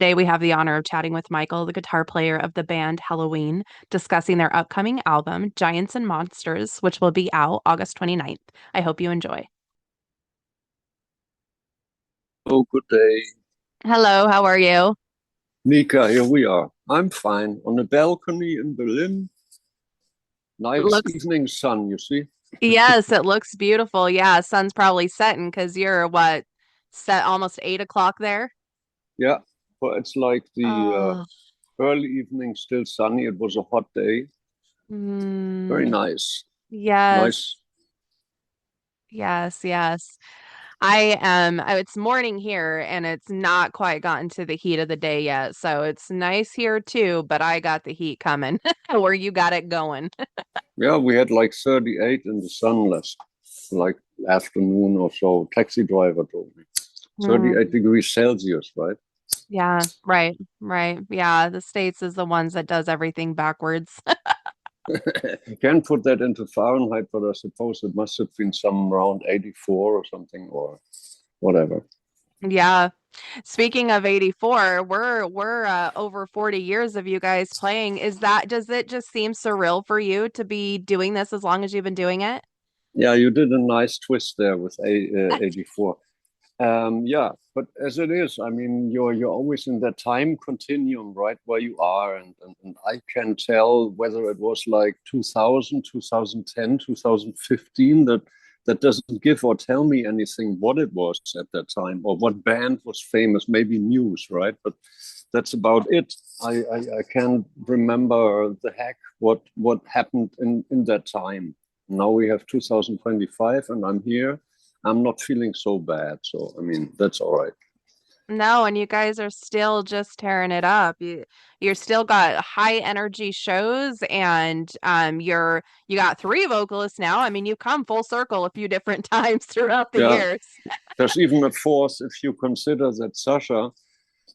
Today, we have the honor of chatting with Michael, the guitar player of the band Helloween, discussing their upcoming album, Giants and Monsters, which will be out August 29th. I hope you enjoy. Oh, good day. Hello, how are you? Mika, here we are. I'm fine. On a balcony in Berlin. It Nice looks, evening sun, you see? yes, it looks beautiful. Yeah, sun's probably setting because you're what, set almost 8 o'clock there? Yeah, but it's like the Oh, early evening, still sunny. It was a hot day. Very mm, nice. yes, Nice. yes, yes. It's morning here and it's not quite gotten to the heat of the day yet. So it's nice here too, but I got the heat coming where you got it going. Yeah, we had like 38 in the sun last, like afternoon or so. Taxi driver told me. 38 Mm, degrees Celsius, right? yeah, right, right. Yeah, the States is the ones that does everything backwards. Can't put that into Fahrenheit, but I suppose it must have been some around 84 or something or whatever. Yeah. Speaking of 84, we're over 40 years of you guys playing. Does it just seem surreal for you to be doing this as long as you've been doing it? Yeah, you did a nice twist there with 84. Yeah, but as it is, I mean, you're always in that time continuum, right, where you are, and I can tell whether it was like 2000, 2010, 2015. That doesn't give or tell me anything what it was at that time or what band was famous. Maybe news, right? But that's about it. I can't remember the heck what happened in that time. Now we have 2025, and I'm here. I'm not feeling so bad. So, I mean, that's all right. No, and you guys are still just tearing it up. You're still got high energy shows and you got three vocalists now. I mean, you've come full circle a few different times throughout the Yeah, years. there's even a fourth if you consider that Sasha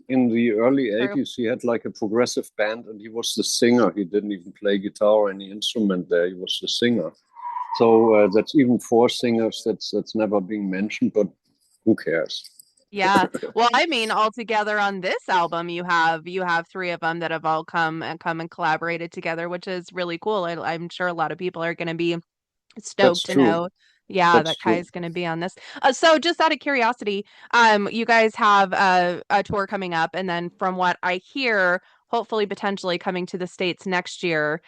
in the early True. 80s, he had like a progressive band and he was the singer. He didn't even play guitar or any instrument there. He was the singer. So that's even four singers. That's never being mentioned, but who cares? Yeah. Well, I mean, all together on this album, you have three of them that have all come and collaborated together, which is really cool. I'm sure a lot of people are going to be That's stoked to true. know, yeah, That's that true. Kai's going to be on this. So just out of curiosity, you guys have a tour coming up, and then from what I hear, hopefully potentially coming to the States next year.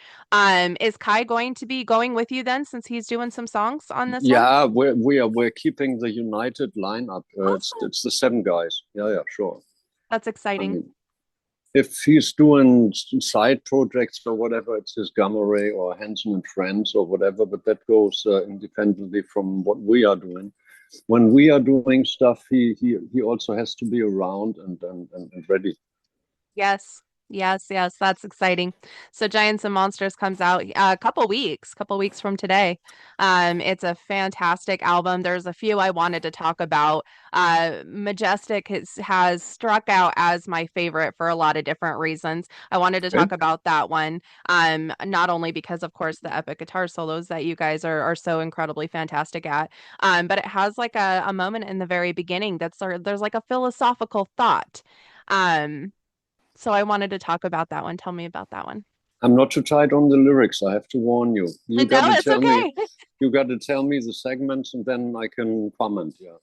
Is Kai going to be going with you then, since he's doing some songs on this one? Yeah, we're keeping the united lineup. Awesome. It's the seven guys. Yeah, yeah, sure. That's I exciting. mean, if he's doing side projects or whatever, it's his Gamma Ray or Hanson and Friends or whatever, but that goes independently from what we are doing. When we are doing stuff, he also has to be around and ready. Yes. Yes, yes, that's exciting. So Giants and Monsters comes out a couple weeks from today. It's a fantastic album. There's a few I wanted to talk about. Majestic has struck out as my favorite for a lot of different reasons. I wanted to talk Okay? about that one. Not only because, of course, the epic guitar solos that you guys are so incredibly fantastic at, but it has like a moment in the very beginning that's there's like a philosophical thought. Um, so I wanted to talk about that one. Tell me about that one. I'm not too tight on the lyrics, I have to warn you. No, it's okay. You got to tell me the segments and then I can comment. Yeah.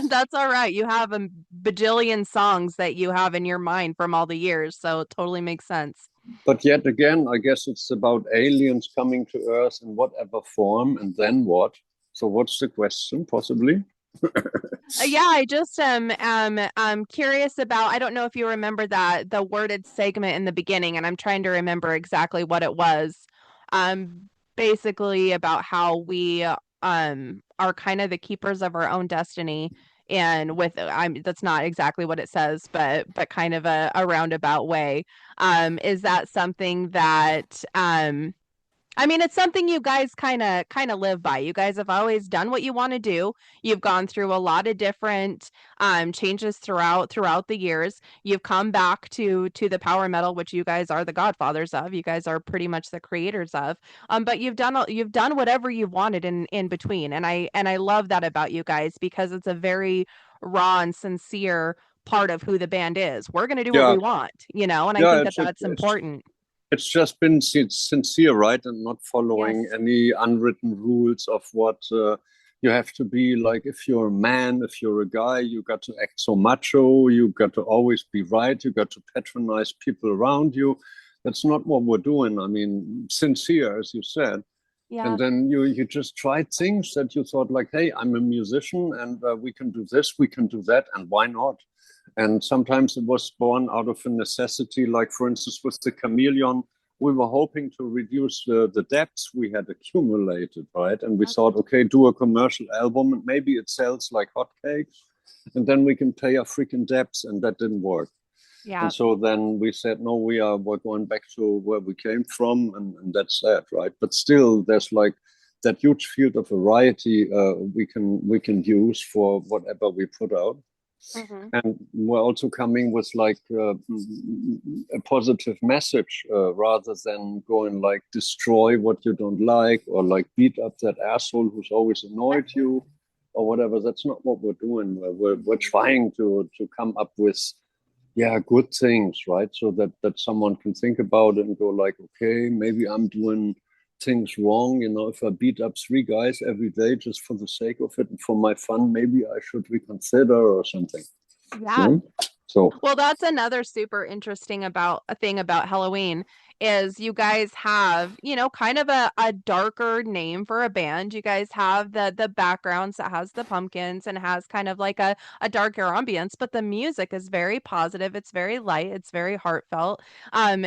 That's all right. You have a bajillion songs that you have in your mind from all the years, so it totally makes sense. But yet again, I guess it's about aliens coming to Earth in whatever form, and then what? So, what's the question, possibly? Yeah, I just am curious about. I don't know if you remember that the worded segment in the beginning, and I'm trying to remember exactly what it was. Basically about how we are kind of the keepers of our own destiny, and with I'm that's not exactly what it says, but kind of a roundabout way. Is that something that I mean, it's something you guys kind of live by. You guys have always done what you want to do. You've gone through a lot of different changes throughout the years. You've come back to the power metal, which you guys are the godfathers of. You guys are pretty much the creators of. But you've done whatever you wanted in between, and I love that about you guys because it's a very raw and sincere part of who the band is. We're going to do what Yeah, we want, and I yeah. think that that's important. It's just been sincere, right, and not following Yes. any unwritten rules of what you have to be. Like, if you're a man, if you're a guy, you got to act so macho. You got to always be right. You got to patronize people around you. That's not what we're doing. I mean, sincere, as you said. And Yeah. then you just tried things that you thought like, hey, I'm a musician, and we can do this, we can do that, and why not? And sometimes it was born out of a necessity, like, for instance, with the chameleon, we were hoping to reduce the debts we had accumulated, right? And we thought, okay, do a commercial album and maybe it sells like hotcakes, and then we can pay our freaking debts. And that didn't work. Yeah. And so then we said, no, we're going back to where we came from, and that's that, right? But still, there's like that huge field of variety we can use for whatever we put out. Hmm. And we're also coming with like a positive message rather than going like destroy what you don't like, or like beat up that asshole who's always annoyed you or whatever. That's not what we're doing. We're trying to come up with, yeah, good things, right? So that someone can think about it and go like, okay, maybe I'm doing things wrong. If I beat up three guys every day just for the sake of it and for my fun, maybe I should reconsider or something. Yeah. Hmm? So, Well, that's another super interesting about a thing about Helloween is you guys have, kind of a darker name for a band. You guys have the backgrounds that has the pumpkins and has kind of like a darker ambience, but the music is very positive. It's very light. It's very heartfelt.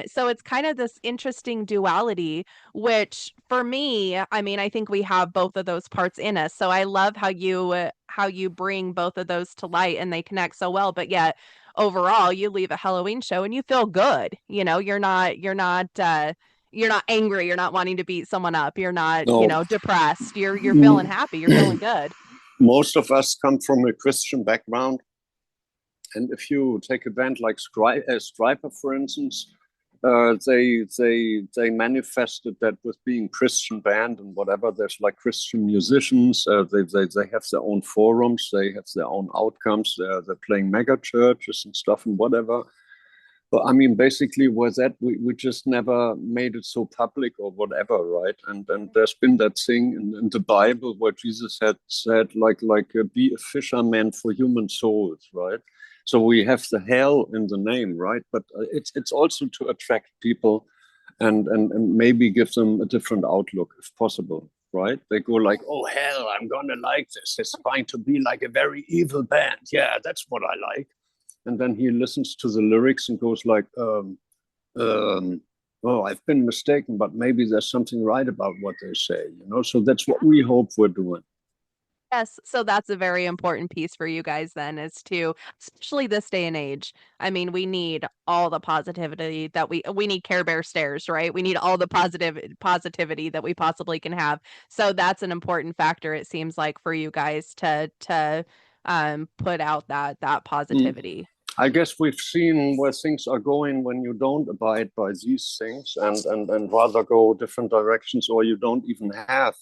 So it's kind of this interesting duality, which for me, I mean, I think we have both of those parts in us. So I love how you bring both of those to light and they connect so well, but yet overall you leave a Helloween show and you feel good. You're not angry, you're not wanting to beat someone up, you're not, no, depressed. You're feeling happy, you're feeling good. most of us come from a Christian background. And if you take a band like Striper, for instance, they manifested that with being Christian band and whatever. There's like Christian musicians. They have their own forums. They have their own outcomes. They're playing mega churches and stuff and whatever. But I mean, basically, was that we just never made it so public or whatever, right? And there's been that thing in the Bible where Jesus had said like be a fisherman for human souls, right? So we have the hell in the name, right? But it's also to attract people and maybe give them a different outlook if possible, right? They go like, oh hell, I'm gonna like this. It's going to be like a very evil band. Yeah, that's what I like. And then he listens to the lyrics and goes like, um, oh, I've been mistaken, but maybe there's something right about what they say. So that's what we hope we're doing. Yes, so that's a very important piece for you guys then is to, especially this day and age. I mean, we need all the positivity that we need Care Bear stares, right? We need all the positivity that we possibly can have. So that's an important factor, it seems like, for you guys to put out that Mm. positivity. I guess we've seen where things are going when you don't abide by these things and rather go different directions, or you don't even have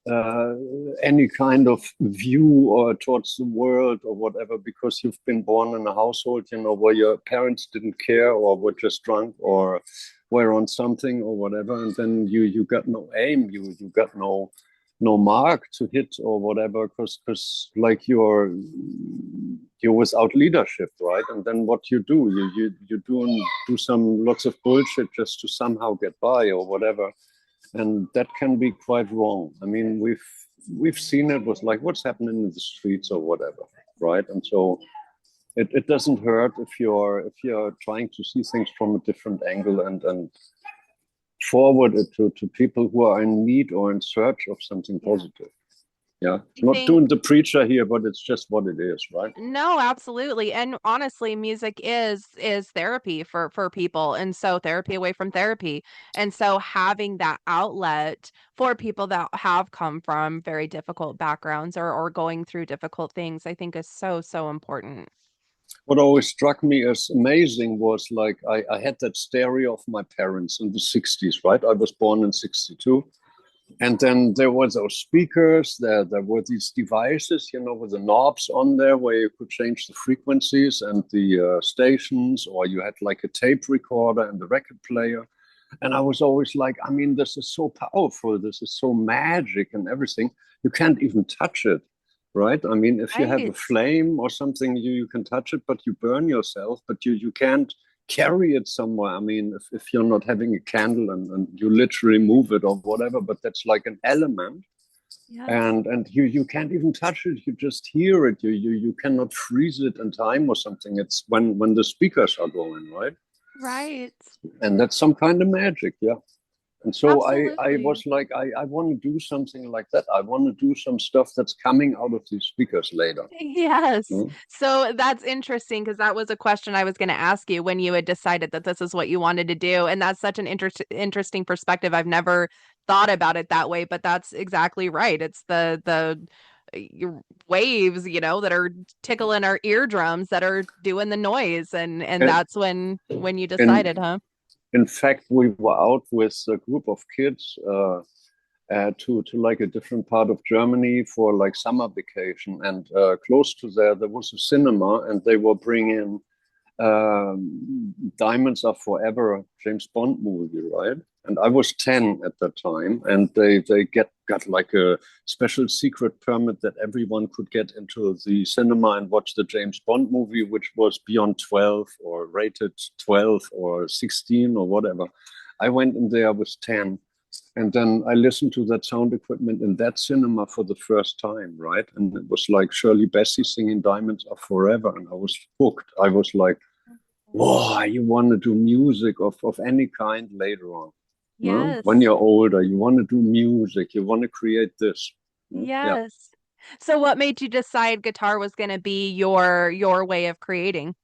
uh, any kind of view or towards the world or whatever, because you've been born in a household, where your parents didn't care or were just drunk or were on something or whatever, and then you got no aim, you got no mark to hit or whatever, because like you're without leadership, right? And then what you do some lots of bullshit just to somehow get by or whatever, and that can be quite wrong. I mean, we've seen it with like what's happening in the streets or whatever, right? And so it doesn't hurt if you're trying to see things from a different angle and forward it to people who are in need or in search of something Yeah. positive. Yeah, I not think doing the preacher here, but it's just what it is, right? No, absolutely. And honestly, music is therapy for people. And so therapy away from therapy. And so having that outlet for people that have come from very difficult backgrounds or going through difficult things, I think is so, so important. What always struck me as amazing was like I had that stereo of my parents in the 60s, right? I was born in 62. And then there were those speakers, there were these devices, with the knobs on there where you could change the frequencies and the stations, or you had like a tape recorder and a record player. And I was always like, I mean, this is so powerful, this is so magic and everything. You can't even touch it, right? I mean, if you have a Right. flame or something, you can touch it, but you burn yourself, but you can't carry it somewhere. I mean, if you're not having a candle and you literally move it or whatever, but that's like an element. Yes. And you can't even touch it. You just hear it. You cannot freeze it in time or something. It's when the speakers are going, right? Right. And that's some kind of magic, yeah. And so I Absolutely. was like, I want to do something like that. I want to do some stuff that's coming out of these speakers later. Yes. Hmm? So that's interesting because that was a question I was going to ask you when you had decided that this is what you wanted to do. And that's such an interesting perspective. I've never thought about it that way, but that's exactly right. It's your waves, that are tickling our eardrums that are doing the noise, and And that's when you in decided, huh? in fact, we were out with a group of kids to like a different part of Germany for like summer vacation, and close to there was a cinema, and they were bringing Diamonds Are Forever, James Bond movie, right? And I was 10 at that time, and they got like a special secret permit that everyone could get into the cinema and watch the James Bond movie, which was beyond 12 or rated 12 or 16 or whatever. I went in there, I was 10. And then I listened to that sound equipment in that cinema for the first time, right? And it was like Shirley Bassey singing Diamonds Are Forever. And I was hooked. I was like, whoa, you want to do music of any kind later on. No? When Yes. you're older, you want to do music, you want to create this. Yeah, Yes. So what made you decide guitar was going to be your way of creating?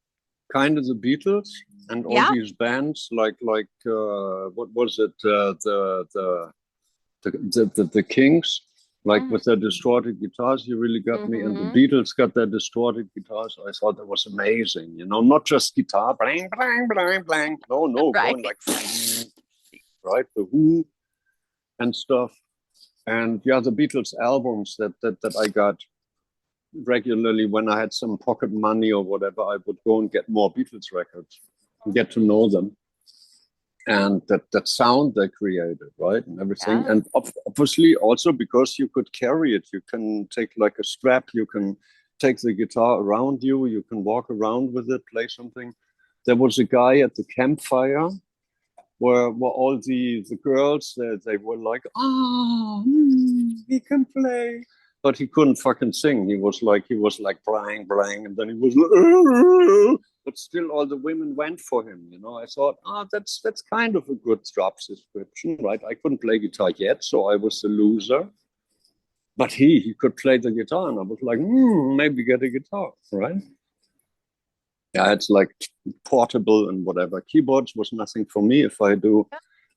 kind of the Beatles and all Yeah. these bands, like what was it? The Kings, like with their distorted guitars, you really got me. And the Mm-hmm. Beatles got their distorted guitars. I thought that was amazing. Not just guitar, blang, blang, blang, blang. No, Right. going like, right, the Who and stuff. And yeah, the Beatles albums that I got regularly when I had some pocket money or whatever, I would go and get more Beatles records and get to know them. And that sound they created, right, and everything, Yes. and obviously also because you could carry it, you can take like a strap, you can take the guitar around you, you can walk around with it, play something. There was a guy at the campfire where all the girls they were like, he can play, but he couldn't fucking sing. He was like blang blang, and then he was like, but still all the women went for him. I thought, that's kind of a good job description, right? I couldn't play guitar yet, so I was the loser. But he could play the guitar, and I was like, maybe get a guitar, right? Yeah, it's like portable and whatever. Keyboards was nothing for me. If I do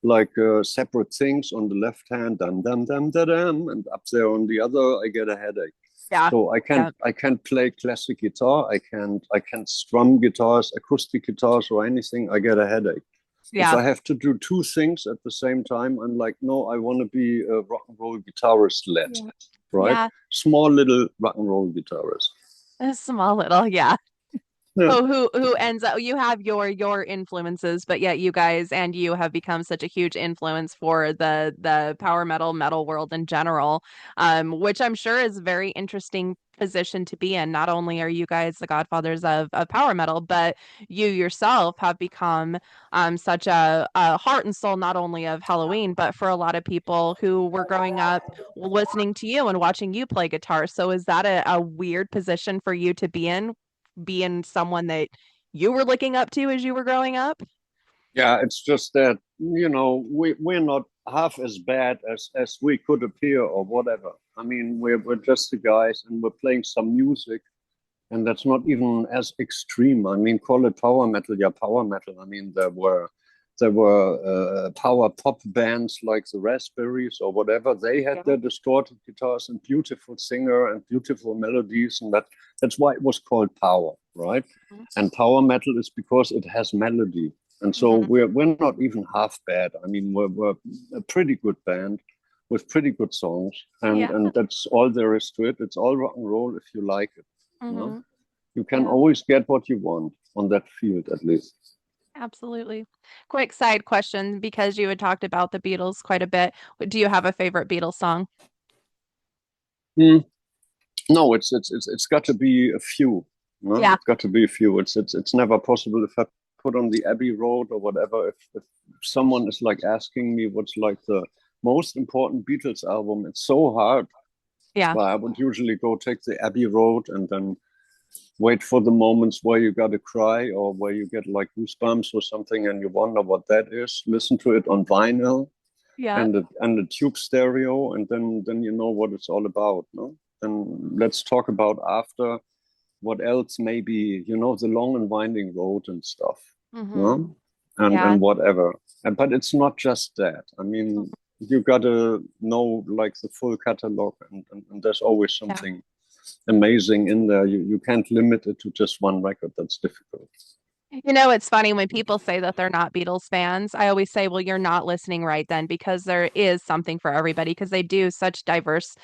like separate things on the left hand, dum dum dum da dum, and up there on the other, I get a headache. Yeah. So I can't Yeah. I can't play classic guitar. I can't strum guitars, acoustic guitars, or anything. I get a headache. If Yeah. I have to do two things at the same time, I'm like, no, I want to be a rock and roll guitarist led, Yeah. right? Yeah. Small little rock and roll guitarist. A small little, yeah. Yeah. Oh, who ends up, you have your influences, but yet you guys and you have become such a huge influence for the power metal world in general, which I'm sure is a very interesting position to be in. Not only are you guys the godfathers of power metal, but you yourself have become such a heart and soul not only of Helloween, but for a lot of people who were growing up listening to you and watching you play guitar. So is that a weird position for you to be in, being someone that you were looking up to as you were growing up? Yeah, it's just that, we're not half as bad as we could appear or whatever. I mean, we're just the guys and we're playing some music, and that's not even as extreme. I mean, call it power metal, yeah, power metal. I mean, there were power pop bands like the Raspberries or whatever. They had Yeah. their distorted guitars and beautiful singer and beautiful melodies, and that's why it was called power, right? And power metal is because it has melody. And so Mm-hmm. we're not even half bad. I mean, we're a pretty good band. with pretty good songs, and Yeah. and that's all there is to it. It's all rock and roll if you like it. You know? Hmm. You can Yeah, always get what you want on that field, at least. absolutely. Quick side question, because you had talked about the Beatles quite a bit. Do you have a favorite Beatles song? Hmm. No, it's got to be a few. No, Yeah. it's got to be a few. It's never possible if I put on the Abbey Road or whatever. If someone is like asking me what's like the most important Beatles album, it's so hard. Yeah. But I would usually go take the Abbey Road and then wait for the moments where you got to cry or where you get like goosebumps or something and you wonder what that is. Listen to it on vinyl Yeah. and the tube stereo, and then you know what it's all about. No, and let's talk about after what else maybe the long and winding road and stuff. Hmm. No, and Yeah. and whatever. But it's not just that. I mean, you gotta know like the full catalog, and there's always Yeah. something amazing in there. You can't limit it to just one record. That's difficult. It's funny when people say that they're not Beatles fans. I always say, well, you're not listening right then, because there is something for everybody, because they do such diverse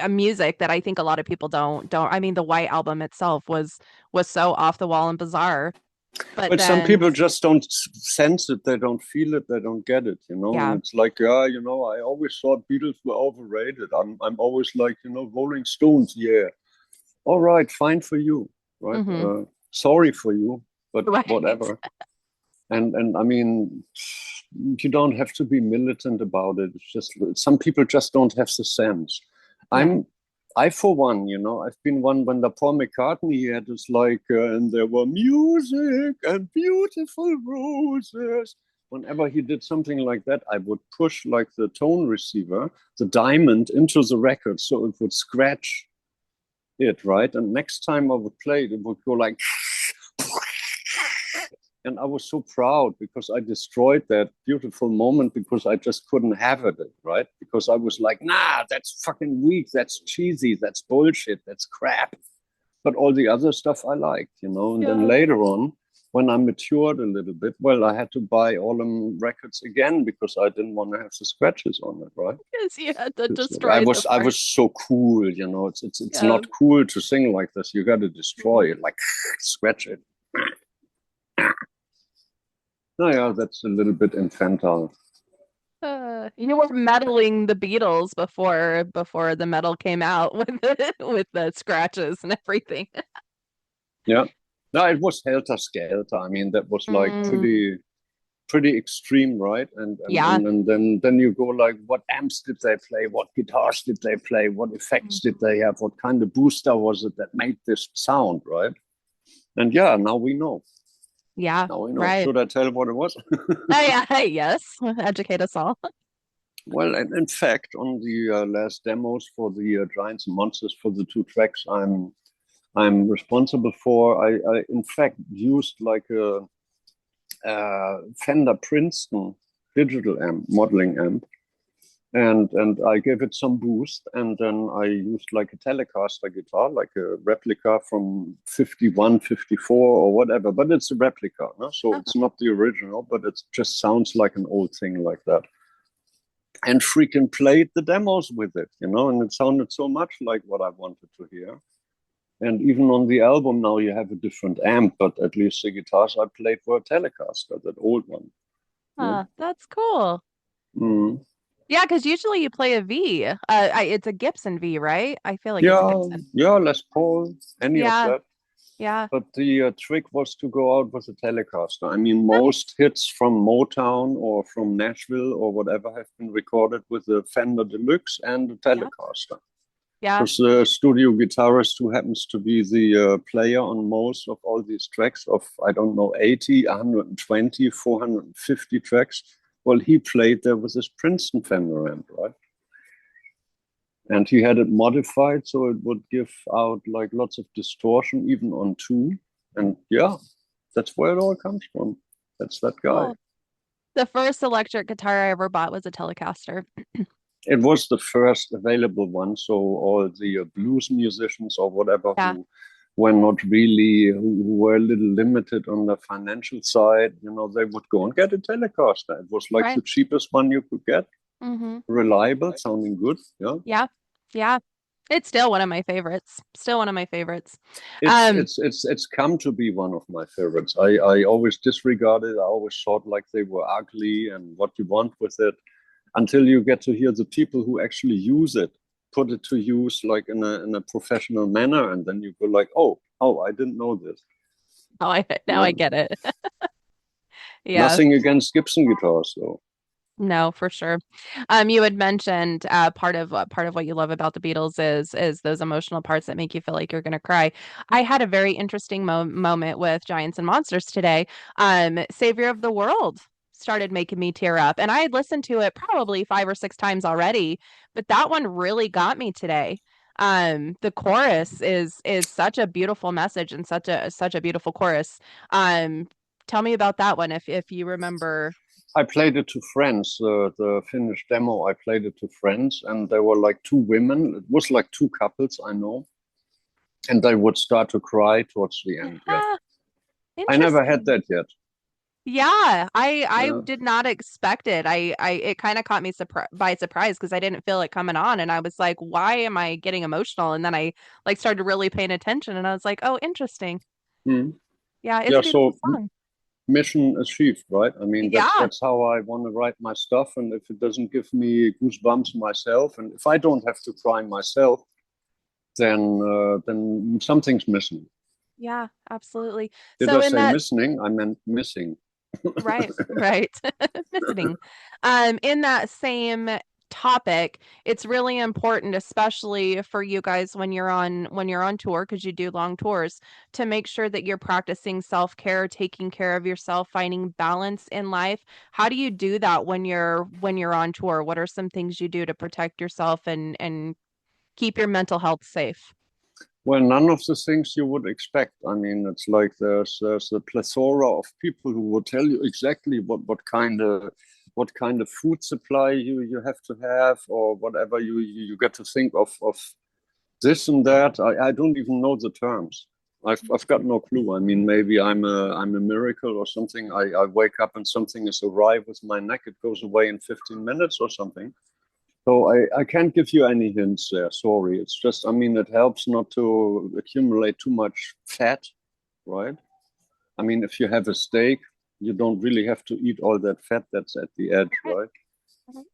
music that I think a lot of people don't. I mean, the White Album itself was so off the wall and bizarre. But But some then, people just don't sense it, they don't feel it, they don't get it, and yeah. it's like, yeah, I always thought Beatles were overrated. I'm always like, Rolling Stones, yeah. All right, fine for you, right? Hmm. Sorry for you, but Right. whatever. And I mean, you don't have to be militant about it. It's just some people just don't have the sense. Yeah. I'm I for one, I've been one when the Paul McCartney he had this like, and there were music and beautiful roses. Whenever he did something like that, I would push like the tone receiver, the diamond, into the record so it would scratch it, right? And next time I would play it, it would go like, and I was so proud because I destroyed that beautiful moment because I just couldn't have it, right? Because I was like, nah, that's fucking weak, that's cheesy, that's bullshit, that's crap. But all the other stuff I liked, And then Yeah. later on, when I matured a little bit, well, I had to buy all them records again because I didn't want to have the scratches on it, right? Because you had to It's like I destroy the was I part. was so cool, It's Yeah. not cool to sing like this. You got to destroy it, like scratch it. No, yeah, that's a little bit infantile. You were meddling the Beatles before the metal came out with the scratches and everything. Yeah. No, it was Helter Skelter. I mean, that was like Mm, pretty extreme, right? And and yeah. and, and then you go like, what amps did they play? What guitars did they play? What effects did they have? What kind of booster was it that made this sound, right? And yeah, now we know. Yeah, Now we know. right. Should I tell what it was? Oh yeah, yes. Educate us all. Well, and in fact, on the last demos for the Giants and Monsters for the two tracks I'm responsible for, I in fact used like a Fender Princeton digital amp, modeling amp, and I gave it some boost, and then I used like a Telecaster guitar, like a replica from 51, 54 or whatever, but it's a replica, no? So it's not the original, but it just sounds like an old thing like that. And freaking played the demos with it, and it sounded so much like what I wanted to hear. And even on the album now, you have a different amp, but at least the guitars I played were a Telecaster, that old one. Yeah. That's cool. Mm. Yeah, because usually you play a V. It's a Gibson V, right? I feel like it's a Yeah, Gibson. yeah, Les Paul, any of Yeah, that. yeah. But the trick was to go out with a Telecaster. I mean, most hits from Motown or from Nashville or whatever have been recorded with the Fender Deluxe and the Yeah, Telecaster. yeah. Because the studio guitarist who happens to be the player on most of all these tracks of, I don't know, 80, 120, 450 tracks, well, he played there with his Princeton Fender amp, right? And he had it modified so it would give out like lots of distortion even on two. And yeah, that's where it all comes from. That's that guy. Cool. The first electric guitar I ever bought was a Telecaster. It was the first available one, so all the blues musicians or whatever Yeah, who were not really, who were a little limited on the financial side, they would go and get a Telecaster. It was like right. the cheapest one you could get. Mm-hmm. Reliable, sounding good. Yeah. Yeah. Yeah. It's still one of my favorites. Still one of my favorites. It's Um, it's it's it's come to be one of my favorites. I always disregarded. I always thought like they were ugly and what you want with it until you get to hear the people who actually use it, put it to use like in a professional manner, and then you go like, oh, I didn't know this. now I Yeah. get it. Yeah. Nothing against Gibson guitars though. No, for sure. You had mentioned part of what you love about the Beatles is those emotional parts that make you feel like you're going to cry. I had a very interesting moment with Giants and Monsters today. Savior of the World started making me tear up, and I had listened to it probably 5 or 6 times already, but that one really got me today. The chorus is such a beautiful message and such a beautiful chorus. Um, Tell me about that one if you remember. I played it to friends. The finished demo, I played it to friends, and there were like two women. It was like two couples I know, and they would start to cry towards the end. Yeah, Yeah, I never had interesting. that yet. Yeah, I Yeah. did not expect it. I it kind of caught me by surprise because I didn't feel it coming on, and I was like, "Why am I getting emotional?" And then I like started really paying attention, and I was like, "Oh, interesting. Hmm. Yeah, it's Yeah. a beautiful So song." mission achieved, right? I mean, that's Yeah, that's how I want to write my stuff. And if it doesn't give me goosebumps myself, and if I don't have to cry myself, then something's missing. yeah, absolutely. Did So I in say that missing? I meant missing. right, right. Visiting. In that same topic, it's really important, especially for you guys when you're on tour, because you do long tours, to make sure that you're practicing self-care, taking care of yourself, finding balance in life. How do you do that when you're on tour? What are some things you do to protect yourself and keep your mental health safe? Well, none of the things you would expect. I mean, it's like there's a plethora of people who will tell you exactly what kind of food supply you have to have or whatever you get to think of this and that. I don't even know the terms. I've got no clue. I mean, maybe I'm a miracle or something. I wake up and something is awry with my neck. It goes away in 15 minutes or something. So I can't give you any hints there. Sorry. It's just, I mean, it helps not to accumulate too much fat, right? I mean, if you have a steak, you don't really have to eat all that fat that's at the edge, Right.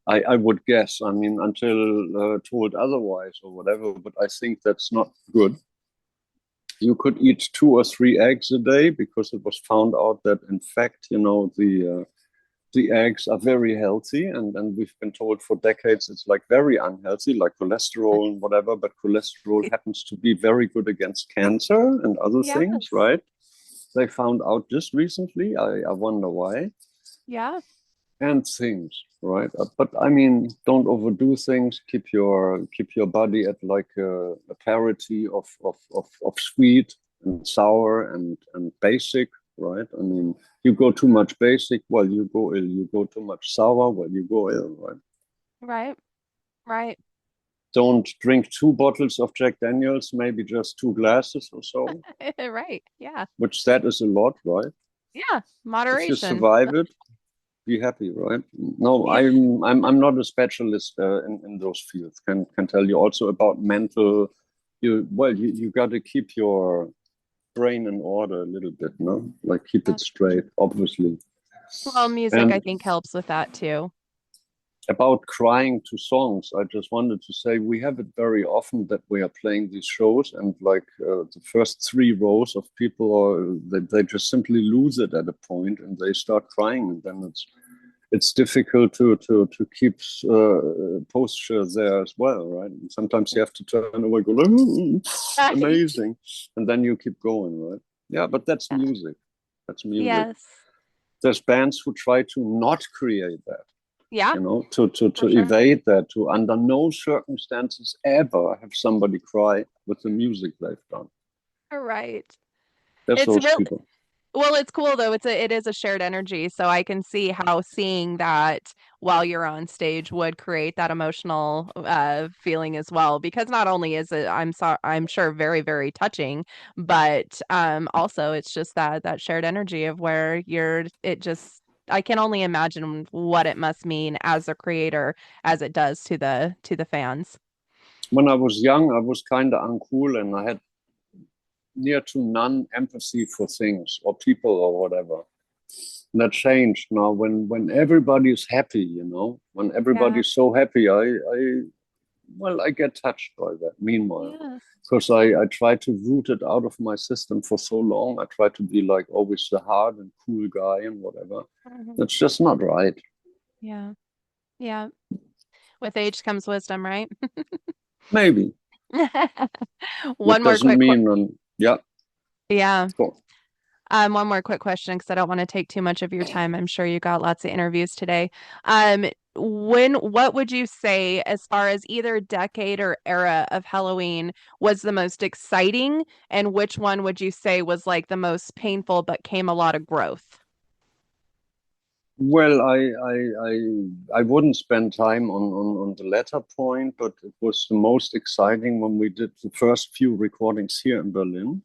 right? I would guess. I mean, until told otherwise or whatever, but I think that's not good. You could eat 2 or 3 eggs a day because it was found out that, in fact, the eggs are very healthy, and we've been told for decades it's like very unhealthy, like cholesterol and whatever, but cholesterol happens to be very good against cancer and other things, Yes. right? They found out this recently. I wonder why. Yeah. And things, right? But I mean, don't overdo things. Keep your body at like a parity of sweet and sour and basic, right? I mean, you go too much basic, well, you go ill. You go too much sour, well, you go ill, right? Right. Right. Don't drink 2 bottles of Jack Daniels, maybe just 2 glasses or so, Right. Yeah. which that is a lot, right? Yeah. If you Moderation. survive it, be happy, right? No, Yeah. I'm not a specialist in those fields. Can tell you also about mental. You got to keep your brain in order a little bit, no? Like keep it straight, obviously. Well, music I And think helps with that too. about crying to songs, I just wanted to say we have it very often that we are playing these shows, and like the first 3 rows of people, or they just simply lose it at a point and they start crying, and then it's difficult to keep posture there as well, right? And sometimes you have to turn away, go, "Oh, Right. amazing," and then you keep going, right? Yeah, but that's Yeah. music. That's music. Yes. There's bands who try to not create that, Yeah, to for sure. evade that, to under no circumstances ever have somebody cry with the music they've done. Right. That's It's those real people. well, it's cool though. It is a shared energy, so I can see how seeing that while you're on stage would create that emotional feeling as well. Because not only is it I'm sure very, very touching, but also it's just that shared energy of where you're it just I can only imagine what it must mean as a creator as it does to the fans. When I was young, I was kind of uncool and I had near to none empathy for things or people or whatever. And that changed now when everybody's happy, when Yeah. everybody's so happy, I get touched by that. Meanwhile, Yeah. because I try to root it out of my system for so long. I try to be like always the hard and cool guy and whatever. Mhm. That's just not right. Yeah. Yeah. With age comes wisdom, right? Maybe One that more doesn't quick, mean, yeah, yeah. cool. One more quick question because I don't want to take too much of your time. I'm sure you got lots of interviews today. What would you say as far as either decade or era of Halloween was the most exciting, and which one would you say was like the most painful but came a lot of growth? Well, I wouldn't spend time on the latter point, but it was the most exciting when we did the first few recordings here in Berlin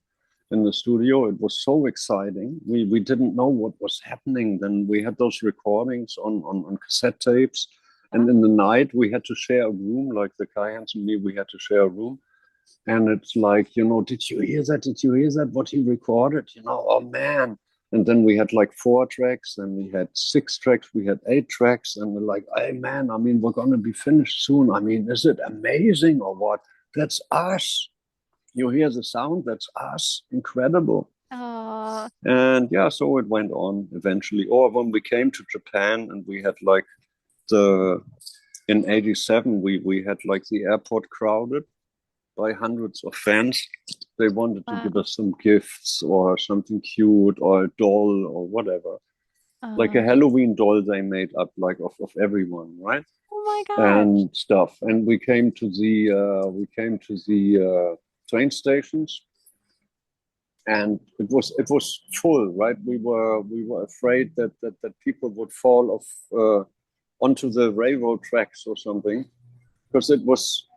in the studio. It was so exciting. We didn't know what was happening. Then we had those recordings on cassette tapes. Uh, And in the night, we had to share a room, like the Kayans and me, we had to share a room. And it's like, did you hear that? Did you hear that? What he recorded? Oh man. And then we had like 4 tracks, and we had 6 tracks, we had 8 tracks, and we're like, hey man, I mean, we're gonna be finished soon. I mean, is it amazing or what? That's us. You hear the sound, that's us. Incredible. Oh, And yeah, so it went on eventually. Or when we came to Japan and we had like the in '87, we had like the airport crowded by hundreds of fans. They wanted to give wow. us some gifts or something cute or a doll or whatever. Like a Oh, Halloween doll they made up like of everyone, right? oh my gosh. And stuff. And we came to the train stations, and it was full, right? We were afraid that people would fall off onto the railroad tracks or something, because it was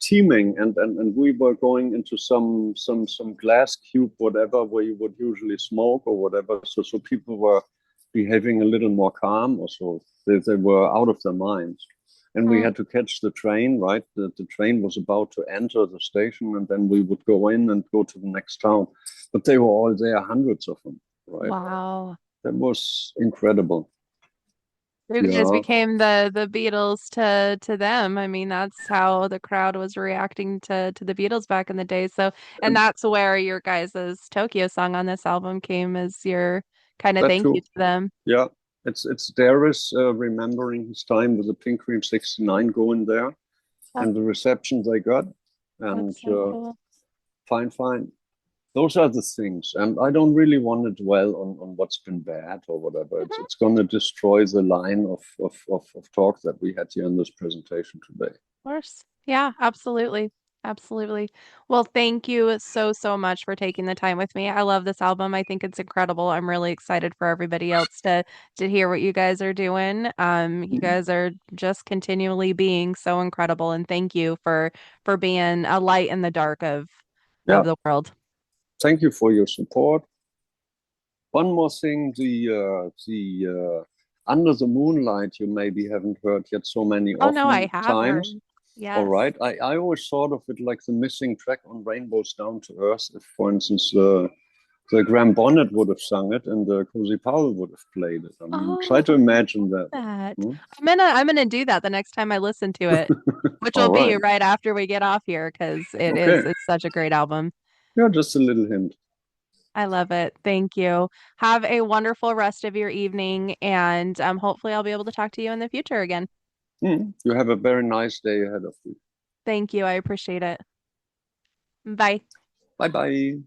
teeming, and we were going into some glass cube whatever where you would usually smoke or whatever, so people were behaving a little more calm, or so they were out of their minds. And we Mm. had to catch the train, right? The train was about to enter the station, and then we would go in and go to the next town. But they were all there, hundreds of them, right? Wow. That was incredible. You guys Yeah, became the Beatles to them. I mean, that's how the crowd was reacting to the Beatles back in the day. So, and that's where your guys' Tokyo song on this album came as your kind of that thank you too. to them. Yeah, it's Darius remembering his time with the Pink Cream 69 going there, Oh, and the reception they got, and that's so cool. fine, fine. Those are the things, and I don't really want to dwell on what's been bad or whatever. It's Mhm. it's going to destroy the line of talk that we had here in this presentation today. Course. Yeah, absolutely. Absolutely. Well, thank you so, so much for taking the time with me. I love this album. I think it's incredible. I'm really excited for everybody else to hear what you guys are doing. You guys are just continually being so incredible, and thank you for being a light in the dark of Yeah, the world. thank you for your support. One more thing, the Under the Moonlight you maybe haven't heard yet so many Oh no, I often have times. heard. All Yes. right. I always thought of it like the missing track on Rainbows Down to Earth. If, for instance, the Graham Bonnet would have sung it and Cozy Powell would have played it. I mean, try Oh, to imagine that. that. Hmm? I'm gonna do that the next time I listen to it, which will All be right. right after we get off here because Okay. it's such a great album. Yeah, just a little hint. I love it. Thank you. Have a wonderful rest of your evening, and hopefully I'll be able to talk to you in the future again. Hmm. You have a very nice day ahead of you. Thank you. I appreciate it. Bye. Bye bye.